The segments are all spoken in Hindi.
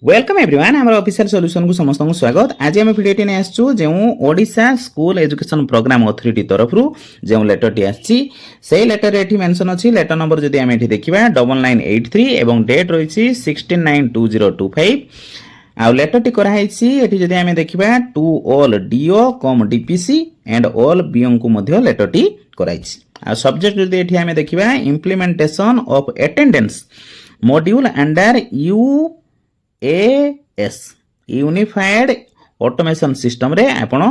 वेलकम एवरीवन आम ऑफिशियल सॉल्यूशन को समस्त को स्वागत। आज आम भिडियोटी नहीं आसचु जो Odisha school education programme authority तरफ जो लेटरटी आसी से लेटर ये मेंशन अच्छी लेटर नंबर जदि आम ये देखा 9983 एवं डेट रही 16/9/2025 आउ लेटरटी कराई जदि आम देखा to all DO cum DPC and all BO को मध्य लेटरटी कराई। आ सब्जेक्ट जदि ये आम देखा implementation of attendance module under UAS unified automation system रे आपण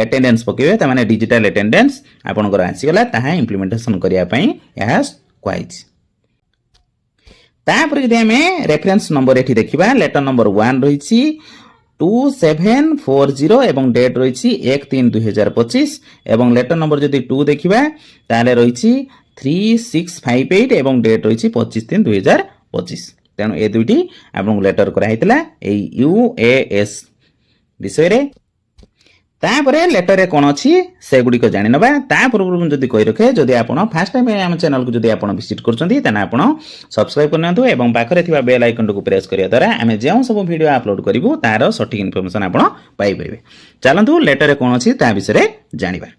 अटेंडेंस पकेबे त माने डिजिटल अटेंडेंस आपनकर आसीगला ताहा इंप्लीमेंटेशन करिया पई यहा क्वाइज। तापर जदि हमें रेफरेंस नंबर एठी देखिबा लेटर नंबर 1 रहिछि 2740 एवं डेट रहिछि 1/3/2025 एवं लेटर नंबर जदि 2 देखिबा ताले रहिछि 3658 एवं डेट रहिछि 25/3/2025। तेणु ए दुईटी आपको लेटर कराइला UAS विषय रे। तापरे लेटर रे कोन अछि से गुडी को जानि नबा। ता पूर्व जदि कहि रखे जदि आपण फर्स्ट टाइम हम चैनल को जदि आपण विजिट करछंती तने आपण सब्सक्राइब करनथु एवं पाखरे थिबा बेल आइकन को प्रेस करिया द्वारा हमें जेउ सब वीडियो अपलोड करिवु तार सटीक इन्फॉर्मेशन आपण पाई परिबे। चलंतु लेटर रे कोन अछि ता विषय रे जानिबा।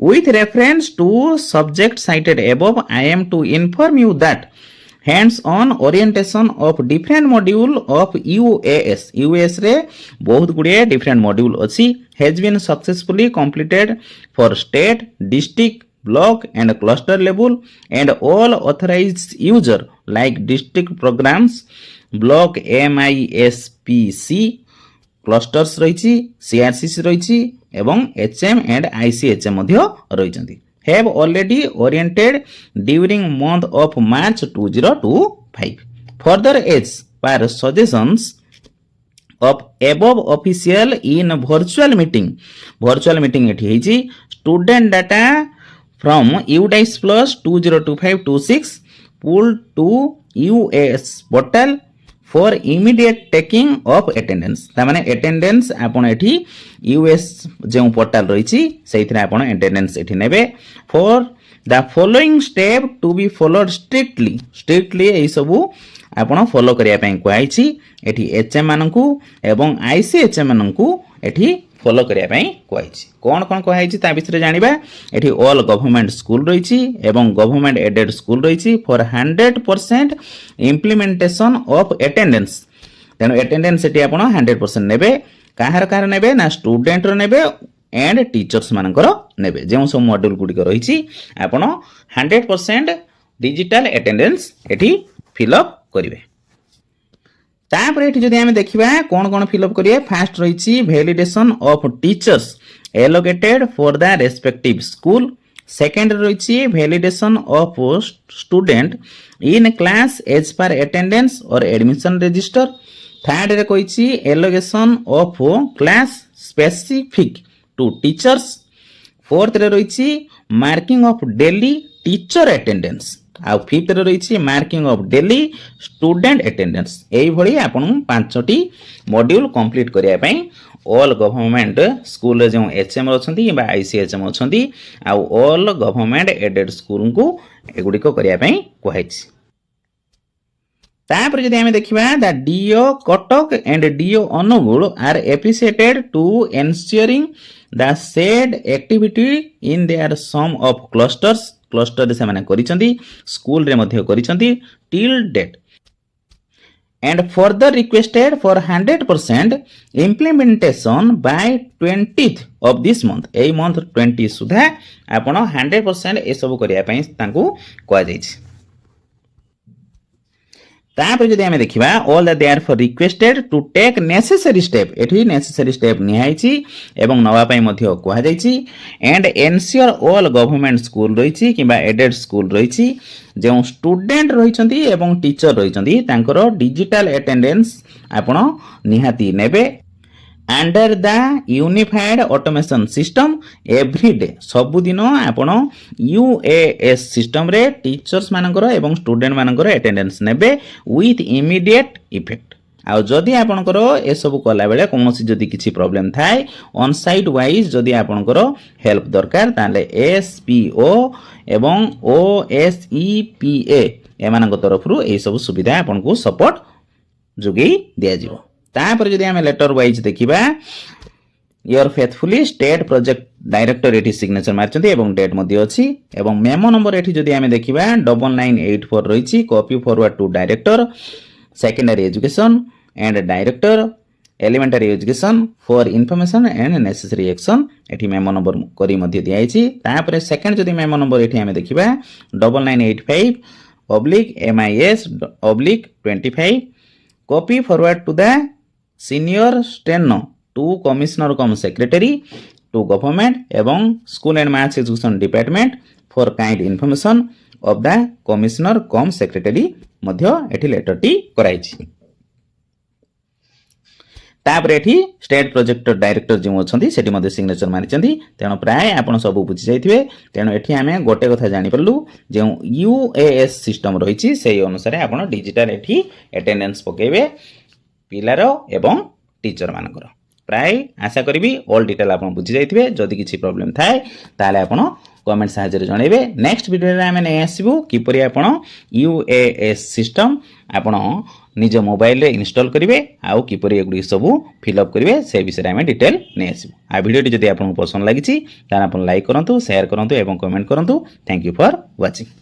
With reference to subject cited above, I am to inform you that hands-on orientation of different module of UAS रे बहुत गुड़िए different module अच्छी has been successfully completed for state, district, block and cluster level and all authorized user like district programs, block MISPC, clusters रही CRCC रही एवं HM and ICHM मध्य रही have already oriented during month of March 2025. Further as per suggestions of above official in virtual meeting एठी हेछि student data from UDICE plus 2025-26 pulled to UAS portal for immediate taking of attendance। ता माने attendance आपण एठी UAS जे पोर्टल रहिछि सेइथरे आपण attendance एठी नेबे। for the following step to be followed strictly एई सबु आपण फॉलो करिया पई कहैछि एठी HM माननकु एवं ICHM माननकु एठी फॉलो करिया पई कहैछि। कोन कोन कहैछि ता विषय जानिबा। एठी ऑल गवर्नमेंट स्कूल रहिछि एवं गवर्नमेंट एडेड स्कूल रहिछि फॉर 100% इंप्लीमेंटेशन ऑफ अटेंडेंस। तेनो अटेंडेंस एठी आपण 100% नेबे। काहार नेबे ना स्टूडेंट रो नेबे एंड टीचर्स मानकर नेबे। जेउ सब मॉड्यूल गुडी को रहिछि आपण 100% डिजिटल अटेंडेंस एठी फिल अप करिवे। तापर एठी जदि हमें देखिबा कोन कोन फिल अप करिए। फर्स्ट रहिछि validation of teachers allocated for the respective school. Second रहिछि validation of student in class as per attendance और एडमिशन रजिस्टर। थर्ड रे कहिछि allocation of class specific to teachers. Fourth रे रहिछि marking of daily teacher attendance. आ फिफ्थ रे रहिछि marking of daily student attendance. एई भली आपन पांचटी मॉड्यूल कंप्लीट करिया पई ऑल गवर्नमेंट स्कूल जो HM अछंती बा ICHM अछंती आ ऑल गवर्नमेंट एडेड स्कूल को एगुडी को करिया पई कहैछि। तापर जदि हमें देखिबा the DO Cuttack and DO Angul are appreciated to ensuring the said activity in their some of cluster से माने करिसंती स्कूल रे मध्य करिसंती till date and further requested for 100% implementation by 20th of this month। ए मंथ 20 सुधा आपण 100% ए सब करिया पई तांकू कहै जाइछि। तापर जदि हमें देखिबा all that they are for requested to take necessary step. एठी नेसेसरी स्टेप निहाइछि एवं नवा पई मध्य कहै जाइछि and ensure all government school रहिछि किबा एडेड स्कूल रहिछि जे स्टूडेंट रहिछंती एवं टीचर रहिछंती तांकर डिजिटल अटेंडेंस आपण निहाती नेबे under the unified automation system every day. सबुदिन आपण UAS सिस्टम रे टीचर्स मानकर एवं स्टूडेंट मानकर अटेंडेंस नेबे विथ इमीडिएट इफेक्ट। आ जदि आपनकर ए सब कला बेले कोनोसी जदि किछि प्रॉब्लम थाए ऑन साइट वाइज जदि आपनकर हेल्प दरकार ताले SPO एवं OSEPA एमानक तरफरु ए सब सुविधा आपनको सपोर्ट जोगेई दिया जिवो। तापर जदि आम लेटर वाइज देखा your faithfully state project director एटी सिग्नेचर मार्चंती एवं डेट मध्य अच्छी एवं मेमो नंबर एटी जदि आम देखा 9984 रही copy forward to director secondary education and director elementary education for information and necessary action at memo number करी मध्य दिखाई तापर सेकेंड जदि मेमो नंबर एटी आम देखा 9985/MIS/25 copy forward to the senior steno to commissioner cum secretary to government एवं school and maths education department for kind information of the commissioner cum secretary मध्य एठी लेटर टी कराई तापर एठी स्टेट प्रोजेक्ट डायरेक्टर जो अच्छी सेठी मध्य सिग्नेचर मारिचंती तेणु प्राय आपण सब बुझी जाइथिबे तेणु एठी आमे गोटे कथा जानि परलु जे यूएएस सिस्टम रहिछि सेही अनुसार आपण डिजिटल एठी अटेंडेंस पकेबे पिलारो एवं टीचर मानकर प्राय आशा करी ऑल डिटेल आप बुझी जाइए जदि किसी प्रॉब्लम थाए ताले आपण कमेंट साहाय्य जनइबे नेक्स्ट वीडियो रे आमे नै आसीबु किपरि आपण यूएएस सिस्टम आपण निज मोबाइल रे इंस्टॉल करिवे आउ किपरि एगुडी सब फिलअप करिवे से विषय आमे डिटेल नै आसीबु आ वीडियो जदि आपन पसंद लागिछि ताने आपण लाइक करंतु शेयर करंतु एवं कमेंट करंतु थैंक यू फॉर वाचिंग।